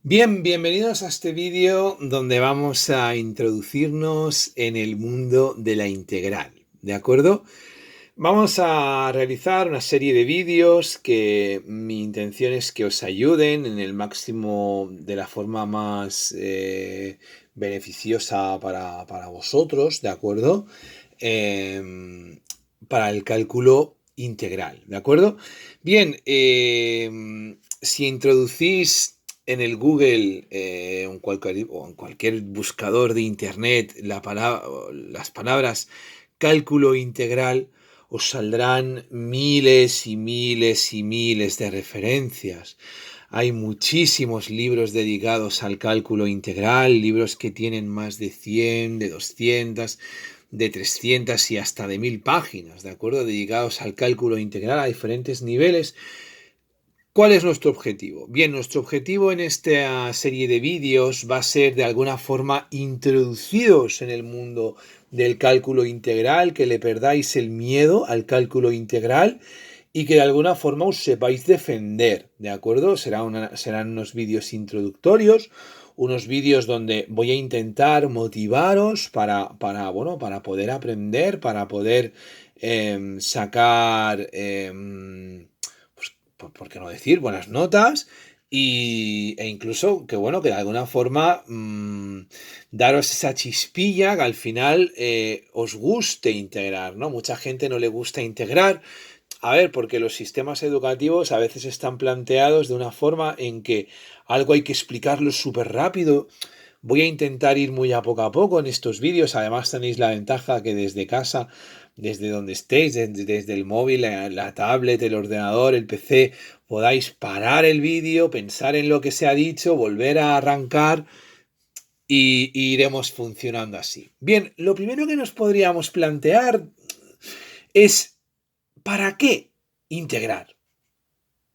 Bien, bienvenidos a este vídeo donde vamos a introducirnos en el mundo de la integral, ¿de acuerdo? Vamos a realizar una serie de vídeos que mi intención es que os ayuden en el máximo de la forma más beneficiosa para vosotros, ¿de acuerdo? Para el cálculo integral, ¿de acuerdo? Bien, si introducís en el Google o en cualquier buscador de internet las palabras cálculo integral, os saldrán miles y miles y miles de referencias. Hay muchísimos libros dedicados al cálculo integral, libros que tienen más de 100, de 200, de 300 y hasta de 1000 páginas, ¿de acuerdo? Dedicados al cálculo integral a diferentes niveles. ¿Cuál es nuestro objetivo? Bien, nuestro objetivo en esta serie de vídeos va a ser de alguna forma introduciros en el mundo del cálculo integral, que le perdáis el miedo al cálculo integral y que de alguna forma os sepáis defender, ¿de acuerdo? Serán unos vídeos introductorios, unos vídeos donde voy a intentar motivaros para poder aprender, para poder sacar... ¿por qué no decir? Buenas notas e incluso que bueno, que de alguna forma daros esa chispilla que al final os guste integrar, ¿no? Mucha gente no le gusta integrar. A ver, porque los sistemas educativos a veces están planteados de una forma en que algo hay que explicarlo súper rápido. Voy a intentar ir muy a poco en estos vídeos. Además tenéis la ventaja que desde casa, desde donde estéis, desde el móvil, la tablet, el ordenador, el PC, podáis parar el vídeo, pensar en lo que se ha dicho, volver a arrancar y iremos funcionando así. Bien, lo primero que nos podríamos plantear es ¿para qué integrar?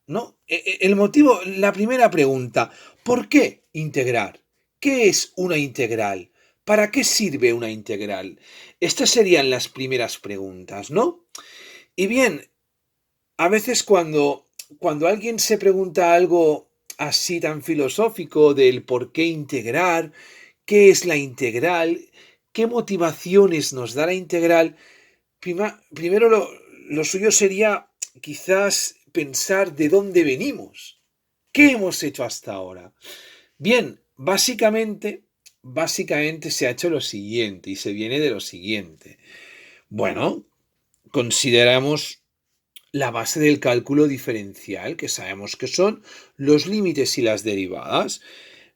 ¿No? El motivo, la primera pregunta, ¿por qué integrar? ¿Qué es una integral? ¿Para qué sirve una integral? Estas serían las primeras preguntas, ¿no? Y bien, a veces cuando alguien se pregunta algo así tan filosófico del por qué integrar, qué es la integral, qué motivaciones nos da la integral, primero lo suyo sería quizás pensar de dónde venimos. ¿Qué hemos hecho hasta ahora? Bien, básicamente se ha hecho lo siguiente y se viene de lo siguiente. Bueno, consideramos la base del cálculo diferencial, que sabemos que son los límites y las derivadas.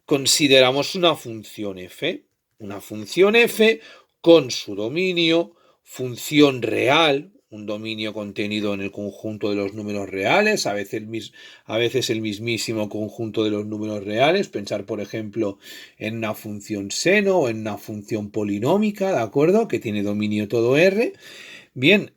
Consideramos una función f con su dominio, función real, un dominio contenido en el conjunto de los números reales, a veces el mismísimo conjunto de los números reales, pensar por ejemplo en una función seno o en una función polinómica, ¿de acuerdo? Que tiene dominio todo R. Bien,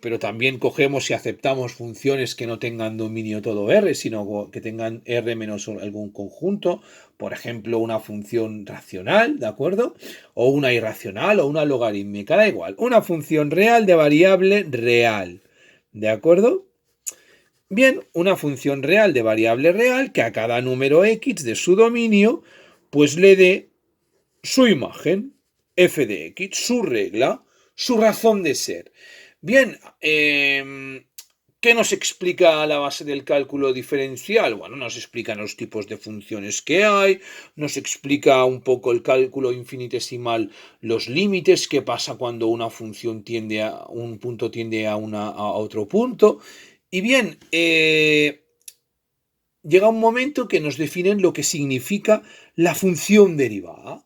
pero también cogemos y aceptamos funciones que no tengan dominio todo R, sino que tengan R menos algún conjunto, por ejemplo, una función racional, ¿de acuerdo? O una irracional o una logarítmica, da igual. Una función real de variable real, ¿de acuerdo? Bien, una función real de variable real que a cada número X de su dominio, pues le dé su imagen, f de x, su regla, su razón de ser. Bien, ¿qué nos explica la base del cálculo diferencial? Bueno, nos explican los tipos de funciones que hay, nos explica un poco el cálculo infinitesimal, los límites, qué pasa cuando una función tiende a un punto tiende a otro punto. Y bien, llega un momento que nos definen lo que significa la función derivada.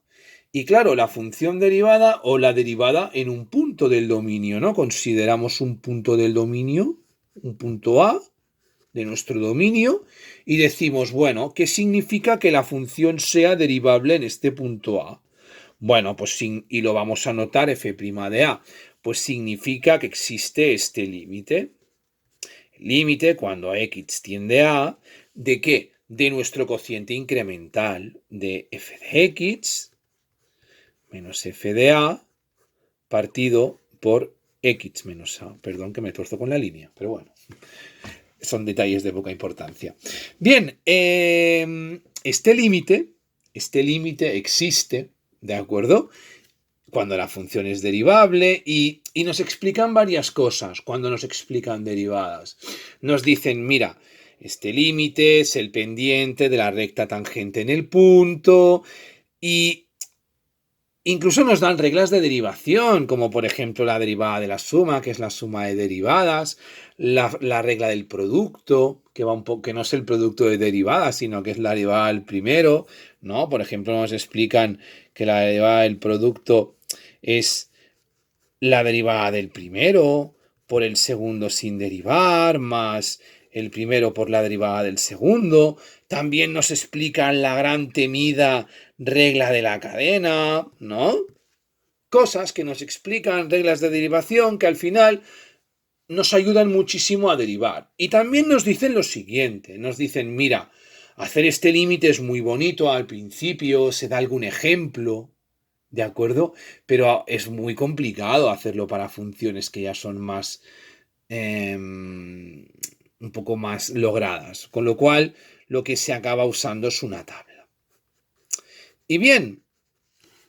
Y claro, la función derivada o la derivada en un punto del dominio, ¿no? Consideramos un punto del dominio, un punto A de nuestro dominio, y decimos, bueno, ¿qué significa que la función sea derivable en este punto A? Bueno, pues y lo vamos a anotar f' de A, pues significa que existe este límite. Límite cuando x tiende a, ¿de qué? De nuestro cociente incremental de f de x menos f de a partido por x menos a. Perdón que me tuerzo con la línea, pero bueno, son detalles de poca importancia. Bien, este límite existe, ¿de acuerdo? Cuando la función es derivable y nos explican varias cosas cuando nos explican derivadas. Nos dicen, mira, este límite es el pendiente de la recta tangente en el punto y incluso nos dan reglas de derivación, como por ejemplo la derivada de la suma, que es la suma de derivadas, la regla del producto, que va un poco, que no es el producto de derivadas, sino que es la derivada del primero, ¿no? Por ejemplo, nos explican que la derivada del producto es la derivada del primero por el segundo sin derivar, más el primero por la derivada del segundo. También nos explican la gran temida regla de la cadena, ¿no? Cosas que nos explican reglas de derivación que al final nos ayudan muchísimo a derivar. Y también nos dicen lo siguiente, nos dicen, mira, hacer este límite es muy bonito al principio, se da algún ejemplo, ¿de acuerdo? Pero es muy complicado hacerlo para funciones que ya son más, un poco más logradas. Con lo cual, lo que se acaba usando es una tabla. Y bien,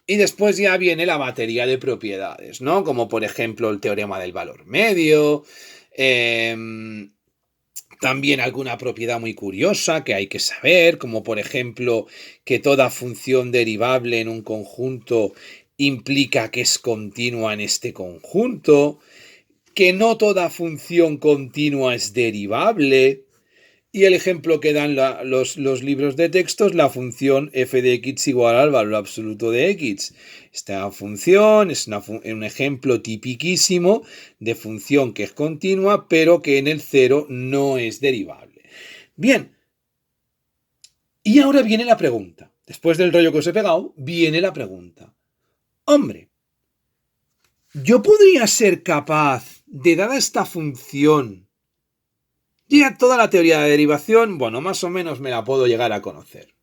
y después ya viene la batería de propiedades, ¿no? Como por ejemplo el teorema del valor medio, también alguna propiedad muy curiosa que hay que saber, como por ejemplo que toda función derivable en un conjunto implica que es continua en este conjunto, que no toda función continua es derivable. Y el ejemplo que dan los libros de textos, la función f de x igual al valor absoluto de x. Esta función es un ejemplo tipiquísimo de función que es continua, pero que en el cero no es derivable. Bien, y ahora viene la pregunta. Después del rollo que os he pegado, viene la pregunta. Hombre, ¿yo podría ser capaz de, dada esta función, ya toda la teoría de derivación, bueno, más o menos me la puedo llegar a conocer?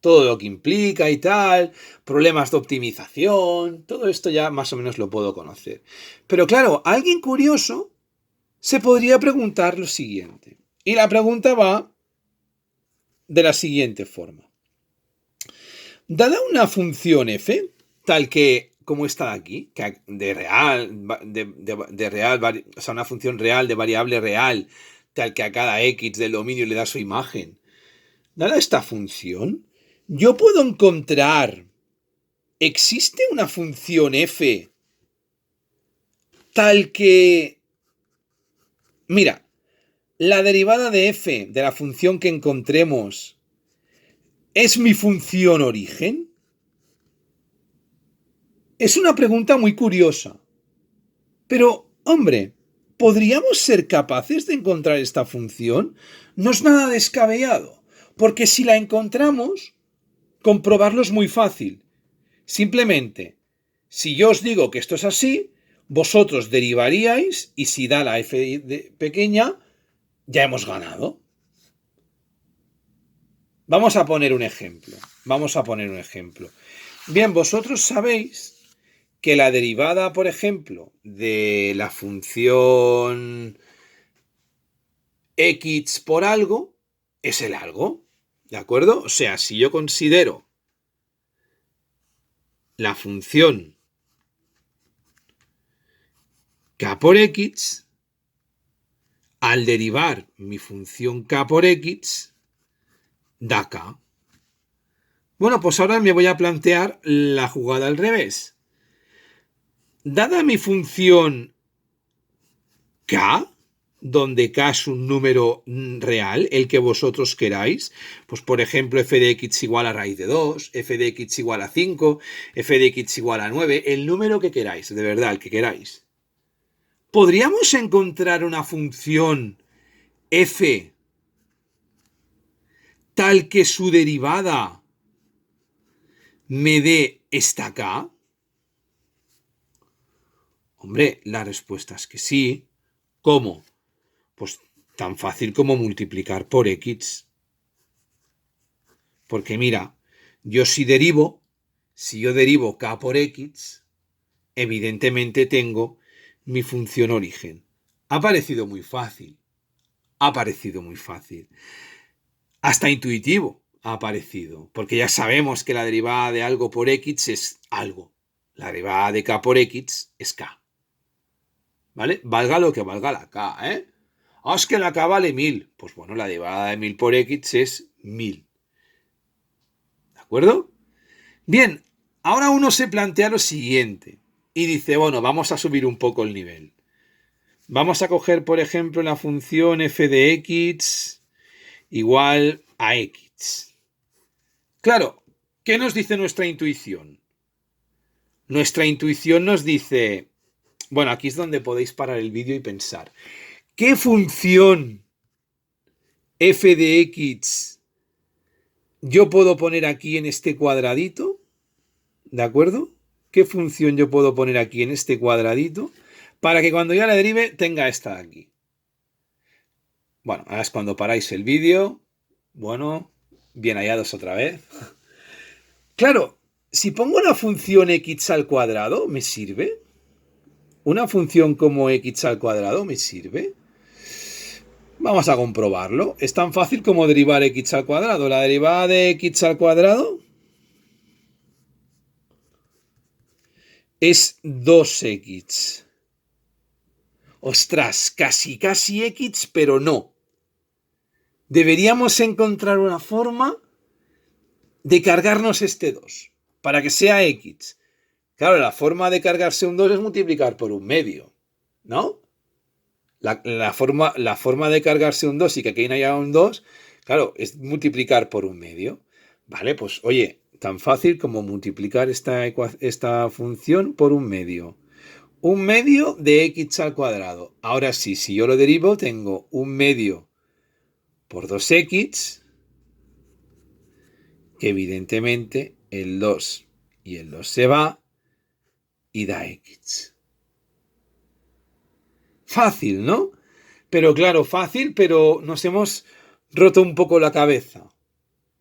Todo lo que implica y tal, problemas de optimización, todo esto ya más o menos lo puedo conocer. Pero claro, alguien curioso se podría preguntar lo siguiente. Y la pregunta va de la siguiente forma. Dada una función f, tal que, como está aquí, que de real, o sea, una función real de variable real, tal que a cada x del dominio le da su imagen. Dada esta función, yo puedo encontrar, ¿existe una función f tal que, mira, la derivada de f de la función que encontremos es mi función origen? Es una pregunta muy curiosa. Pero, hombre, ¿podríamos ser capaces de encontrar esta función? No es nada descabellado, porque si la encontramos, comprobarlo es muy fácil. Simplemente, si yo os digo que esto es así, vosotros derivaríais y si da la f pequeña, ya hemos ganado. Vamos a poner un ejemplo. Bien, vosotros sabéis que la derivada, por ejemplo, de la función x por algo es el algo, ¿de acuerdo? O sea, si yo considero la función k por x, al derivar mi función k por x, da k. Bueno, pues ahora me voy a plantear la jugada al revés. Dada mi función k, donde k es un número real, el que vosotros queráis, pues por ejemplo f de x igual a raíz de 2, f de x igual a 5, f de x igual a 9, el número que queráis, de verdad, el que queráis. ¿Podríamos encontrar una función f tal que su derivada me dé esta k? Hombre, la respuesta es que sí. ¿Cómo? Pues tan fácil como multiplicar por x. Porque mira, si yo derivo k por x, evidentemente tengo mi función origen. Ha parecido muy fácil. Hasta intuitivo. ha aparecido, porque ya sabemos que la derivada de algo por x es algo. La derivada de k por x es k. ¿Vale? Valga lo que valga la k, ¿eh? Ah, es que la k vale 1000. Pues bueno, la derivada de 1000 por x es 1000. ¿De acuerdo? Bien, ahora uno se plantea lo siguiente y dice, bueno, vamos a subir un poco el nivel. Vamos a coger, por ejemplo, la función f de x igual a x. Claro, ¿qué nos dice nuestra intuición? Nuestra intuición nos dice, bueno, aquí es donde podéis parar el vídeo y pensar, ¿qué función f de x yo puedo poner aquí en este cuadradito? ¿De acuerdo? ¿Qué función yo puedo poner aquí en este cuadradito para que cuando yo la derive tenga esta de aquí? Bueno, ahora es cuando paráis el vídeo. Bueno, bien hallados otra vez. Claro, si pongo una función x al cuadrado, ¿me sirve? ¿Una función como x al cuadrado me sirve? Vamos a comprobarlo. Es tan fácil como derivar x al cuadrado. La derivada de x al cuadrado es 2x. Ostras, casi x, pero no. Deberíamos encontrar una forma de cargarnos este 2 para que sea x. Claro, la forma de cargarse un 2 es multiplicar por un medio, ¿no? La forma de cargarse un 2 y que aquí no haya un 2, claro, es multiplicar por un medio. Vale, pues oye, tan fácil como multiplicar esta función por un medio. Un medio de x al cuadrado. Ahora sí, si yo lo derivo, tengo un medio por 2x, que evidentemente el 2 y el 2 se va y da x. Fácil, ¿no? Pero claro, fácil, pero nos hemos roto un poco la cabeza.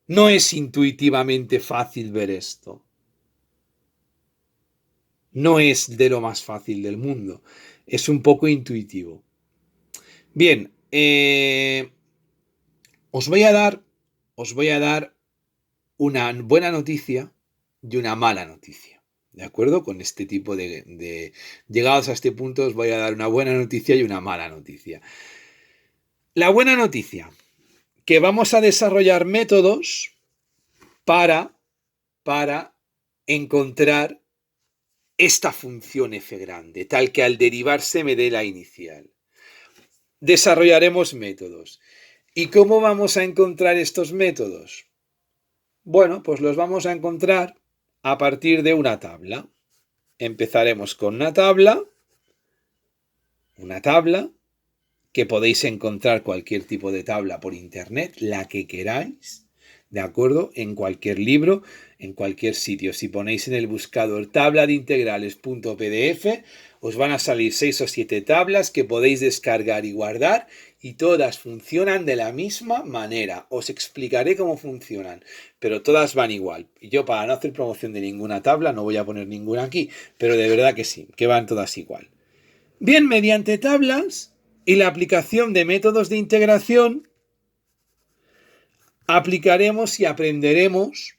No es intuitivamente fácil ver esto. No es de lo más fácil del mundo. Es un poco intuitivo. Bien, os voy a dar una buena noticia y una mala noticia. ¿De acuerdo? Con este tipo de... Llegados a este punto os voy a dar una buena noticia y una mala noticia. La buena noticia, que vamos a desarrollar métodos para encontrar esta función f grande, tal que al derivarse me dé la inicial. Desarrollaremos métodos. ¿Y cómo vamos a encontrar estos métodos? Bueno, pues los vamos a encontrar a partir de una tabla. Empezaremos con una tabla que podéis encontrar cualquier tipo de tabla por internet, la que queráis, ¿de acuerdo? En cualquier libro, en cualquier sitio. Si ponéis en el buscador tabla de integrales.pdf, os van a salir 6 o 7 tablas que podéis descargar y guardar y todas funcionan de la misma manera. Os explicaré cómo funcionan, pero todas van igual. Y yo, para no hacer promoción de ninguna tabla, no voy a poner ninguna aquí, pero de verdad que sí, que van todas igual. Bien, mediante tablas y la aplicación de métodos de integración, aplicaremos y aprenderemos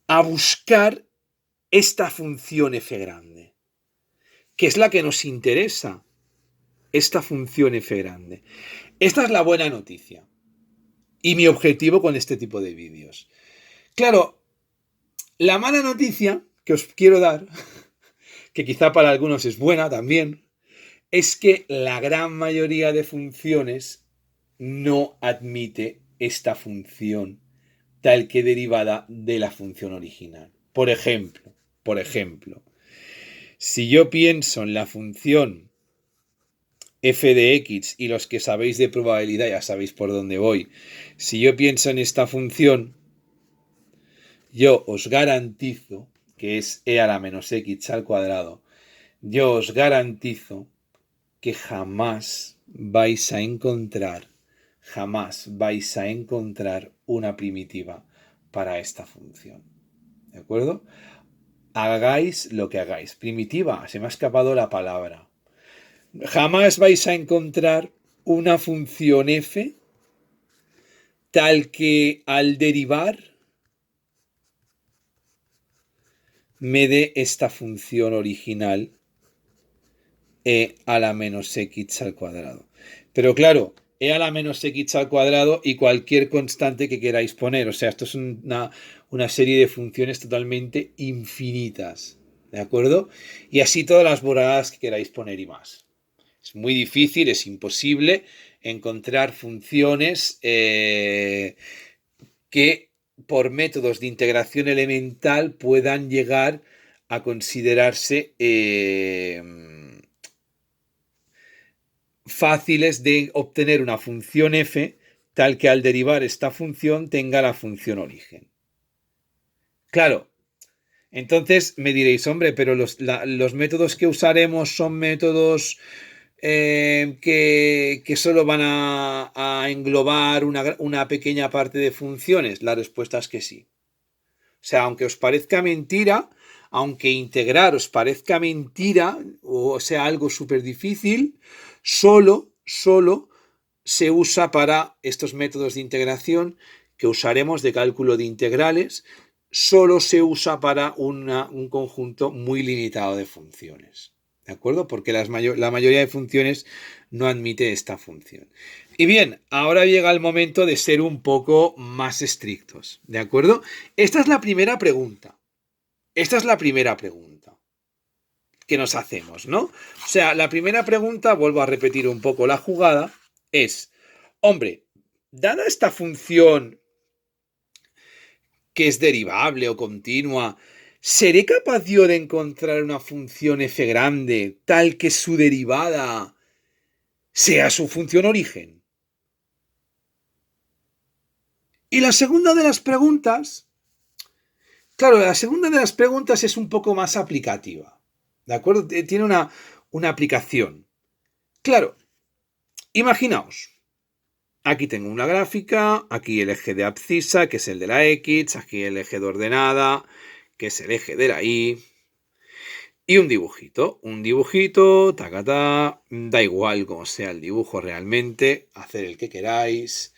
a buscar esta función f grande, que es la que nos interesa, esta función f grande. Esta es la buena noticia y mi objetivo con este tipo de vídeos. Claro, la mala noticia que os quiero dar, que quizá para algunos es buena también, es que la gran mayoría de funciones no admite esta función tal que derivada de la función original. Por ejemplo, si yo pienso en la función f de x, y los que sabéis de probabilidad ya sabéis por dónde voy, si yo pienso en esta función, yo os garantizo que es e a la menos x al cuadrado, yo os garantizo que jamás vais a encontrar una primitiva para esta función. ¿De acuerdo? Hagáis lo que hagáis. Primitiva, se me ha escapado la palabra. Jamás vais a encontrar una función f tal que al derivar me dé esta función original e a la menos x al cuadrado. Pero claro, e a la menos x al cuadrado y cualquier constante que queráis poner. O sea, esto es una serie de funciones totalmente infinitas. ¿De acuerdo? Y así todas las boradas que queráis poner y más. Es muy difícil, es imposible encontrar funciones que por métodos de integración elemental puedan llegar a considerarse fáciles de obtener una función f tal que al derivar esta función tenga la función origen. Claro, entonces me diréis, hombre, pero los métodos que usaremos son métodos que solo van a englobar una pequeña parte de funciones. La respuesta es que sí. O sea, aunque os parezca mentira, aunque integrar os parezca mentira, o sea, algo súper difícil, solo se usa para estos métodos de integración que usaremos de cálculo de integrales, solo se usa para un conjunto muy limitado de funciones. ¿De acuerdo? Porque la mayoría de funciones no admite esta función. Y bien, ahora llega el momento de ser un poco más estrictos. ¿De acuerdo? Esta es la primera pregunta. Esta es la primera pregunta que nos hacemos, ¿no? O sea, la primera pregunta, vuelvo a repetir un poco la jugada, es, hombre, dada esta función que es derivable o continua, ¿seré capaz yo de encontrar una función f grande tal que su derivada sea su función origen? Y la segunda de las preguntas, claro, la segunda de las preguntas es un poco más aplicativa, ¿de acuerdo? Tiene una aplicación. Claro, imaginaos, aquí tengo una gráfica, aquí el eje de abscisa, que es el de la X, aquí el eje de ordenada, que es el eje de la Y, y un dibujito, tacatá, da igual como sea el dibujo realmente, hacer el que queráis.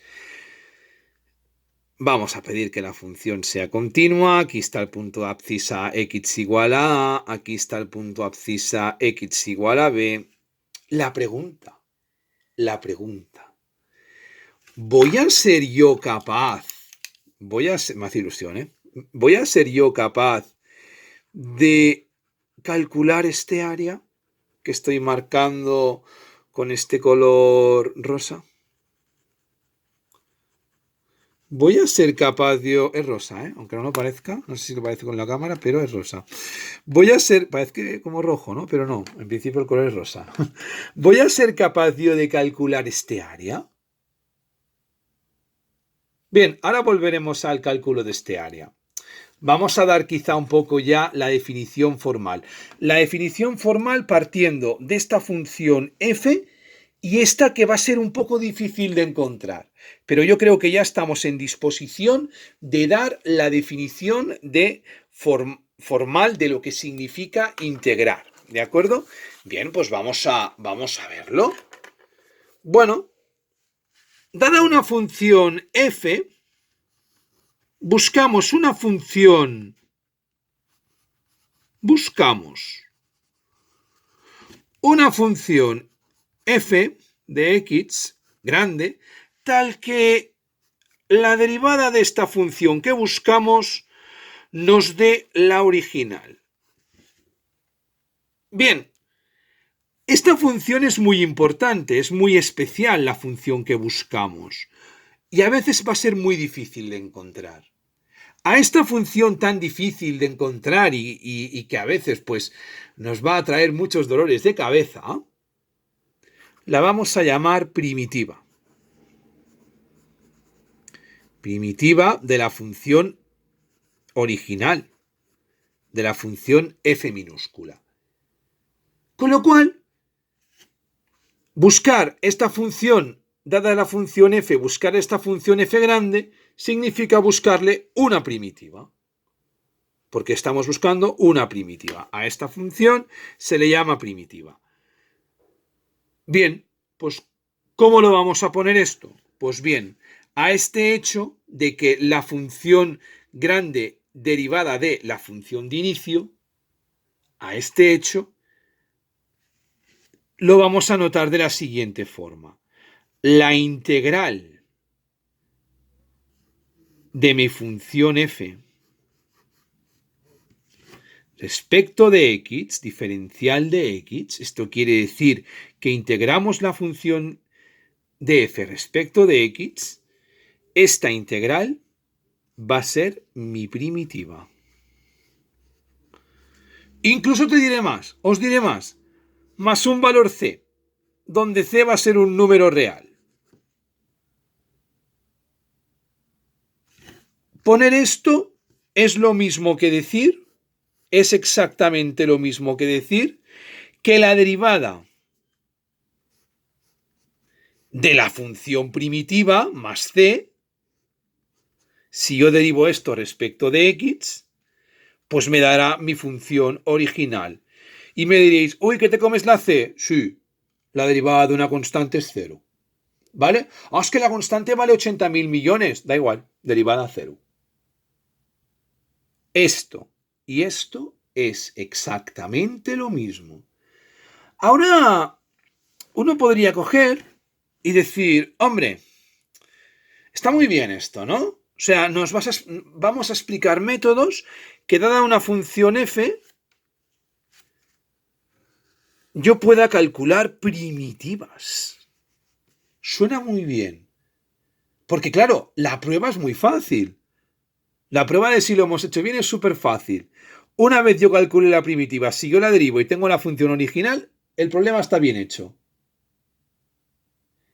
Vamos a pedir que la función sea continua, aquí está el punto de abscisa x igual a A, aquí está el punto de abscisa x igual a B. La pregunta, ¿voy a ser yo capaz, me hace ilusión, ¿voy a ser yo capaz de calcular este área que estoy marcando con este color rosa? Voy a ser capaz yo... Es rosa, aunque no lo parezca. No sé si lo parece con la cámara, pero es rosa. Voy a ser... Parece como rojo, ¿no? Pero no, en principio el color es rosa. ¿Voy a ser capaz yo de calcular este área? Bien, ahora volveremos al cálculo de este área. Vamos a dar quizá un poco ya la definición formal. La definición formal partiendo de esta función f y esta que va a ser un poco difícil de encontrar. Pero yo creo que ya estamos en disposición de dar la definición de formal de lo que significa integrar. ¿De acuerdo? Bien, pues vamos a verlo. Bueno, dada una función f, buscamos una función f de x grande tal que la derivada de esta función que buscamos nos dé la original. Bien, esta función es muy importante, es muy especial la función que buscamos y a veces va a ser muy difícil de encontrar. A esta función tan difícil de encontrar y que a veces pues nos va a traer muchos dolores de cabeza, la vamos a llamar primitiva. Primitiva de la función original, de la función f minúscula. Con lo cual, buscar esta función, dada la función f, buscar esta función f grande, significa buscarle una primitiva. Porque estamos buscando una primitiva. A esta función se le llama primitiva. Bien, pues ¿cómo lo vamos a poner esto? Pues bien, a este hecho de que la función grande derivada de la función de inicio, a este hecho, lo vamos a notar de la siguiente forma. La integral de mi función f respecto de x, diferencial de x, esto quiere decir que integramos la función de f respecto de x, esta integral va a ser mi primitiva. Incluso te diré más, os diré más un valor c, donde c va a ser un número real. Poner esto es lo mismo que decir, es exactamente lo mismo que decir que la derivada de la función primitiva más c, si yo derivo esto respecto de x, pues me dará mi función original. Y me diréis, uy, ¿que te comes la c? Sí, la derivada de una constante es 0. ¿Vale? Ah, es que la constante vale 80.000 millones. Da igual, derivada 0. Esto y esto es exactamente lo mismo. Ahora, uno podría coger y decir, hombre, está muy bien esto, ¿no? O sea, vamos a explicar métodos que dada una función f, yo pueda calcular primitivas. Suena muy bien. Porque claro, la prueba es muy fácil. La prueba de si lo hemos hecho bien es súper fácil. Una vez yo calcule la primitiva, si yo la derivo y tengo la función original, el problema está bien hecho.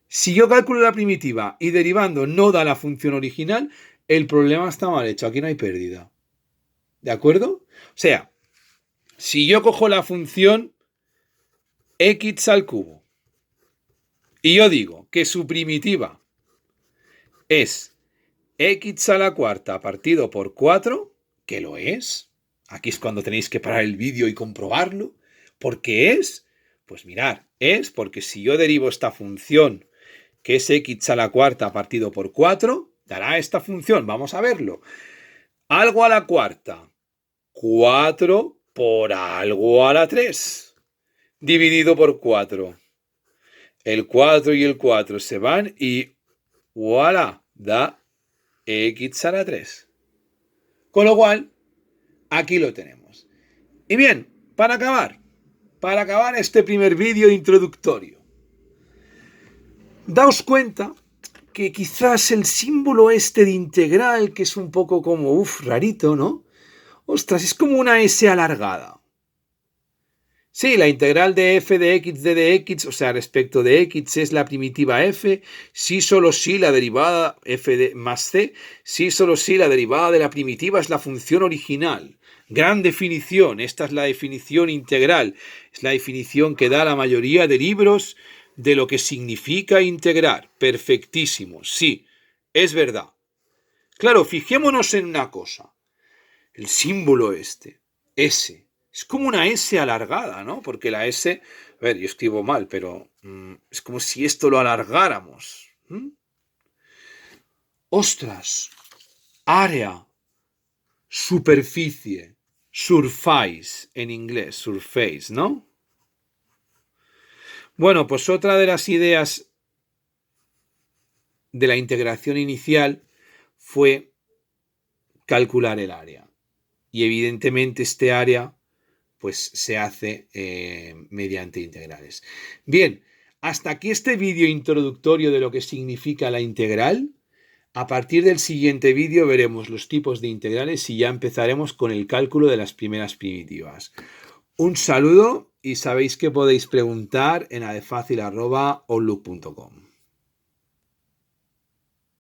Si yo calculo la primitiva y derivando no da la función original, el problema está mal hecho. Aquí no hay pérdida. ¿De acuerdo? O sea, si yo cojo la función x al cubo y yo digo que su primitiva es x a la cuarta partido por 4, que lo es. Aquí es cuando tenéis que parar el vídeo y comprobarlo. ¿Por qué es? Pues mirad, es porque si yo derivo esta función, que es x a la cuarta partido por 4, dará esta función. Vamos a verlo. Algo a la cuarta. 4 por algo a la 3. Dividido por 4. El 4 y el 4 se van y voilà, da x a la 3. Con lo cual, aquí lo tenemos. Y bien, para acabar este primer vídeo introductorio, daos cuenta que quizás el símbolo este de integral, que es un poco como, rarito, ¿no? Ostras, es como una S alargada. Sí, la integral de f de x de dx, o sea, respecto de x es la primitiva f, si solo si la derivada f de más c, si solo si la derivada de la primitiva es la función original. Gran definición, esta es la definición integral, es la definición que da la mayoría de libros de lo que significa integrar. Perfectísimo, sí, es verdad. Claro, fijémonos en una cosa, el símbolo este, S. Es como una S alargada, ¿no? Porque la S, a ver, yo escribo mal, pero es como si esto lo alargáramos. Ostras, área, superficie, surface en inglés, surface, ¿no? Bueno, pues otra de las ideas de la integración inicial fue calcular el área. Y evidentemente este área pues se hace mediante integrales. Bien, hasta aquí este vídeo introductorio de lo que significa la integral. A partir del siguiente vídeo veremos los tipos de integrales y ya empezaremos con el cálculo de las primeras primitivas. Un saludo y sabéis que podéis preguntar en adefacil@outlook.com.